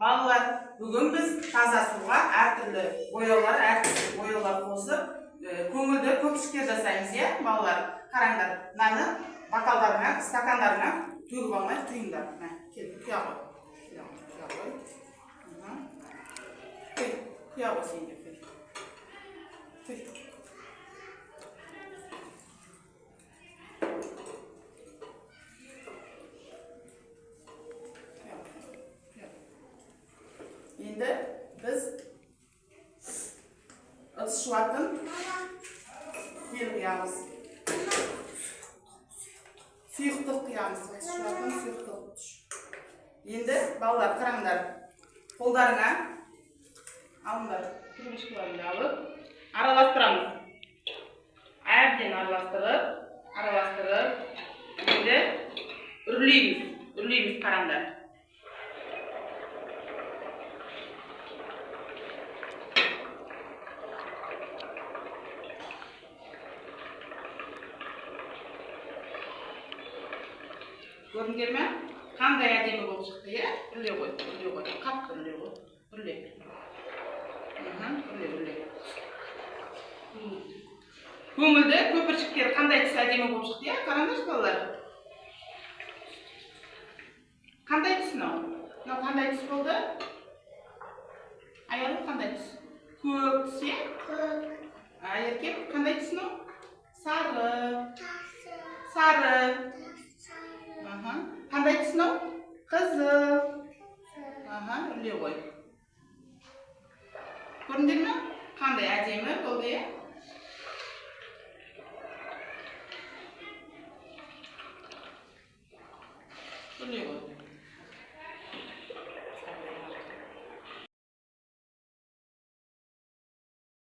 Балалар, бүгін біз таза суға әртүрлі бояулар қосып, көңілді көпіршіктер жасаймыз, иә, балалар. Қараңдар, мынаны бокалдарыңа, стакандарыңа төгіп алмай құйыңдар. Кел, құя ғой. Құя ғой сенде. Құй. Енді біз ыдыс жуатын нені құямыз? Сұйықтық құямыз. Ыдыс жуатын сұйықтық. Енді балалар қараңдар, қолдарыңа алыңдар, трубочкаларды алып, араластырамыз. Әбден араластырып, енді үрлейміз қараңдар. Көрдіңдер ме? Қандай әдемі болып шықты, иә? Үрле ғой, қатты үрле ғой. Үрле. Көңілді көпіршіктер қандай түс әдемі болып шықты, иә? Қараңдаршы балалар. Қандай түс мынау? Мынау қандай түс болды? Аяғы қандай түс? Көк түс, иә? Көк. Еркек қандай түс мынау? Сары. Қандай түс мынау? Қызыл. Үрле ғой. Көрдіңдер ме? Қандай әдемі болды, иә? Үрле ғой.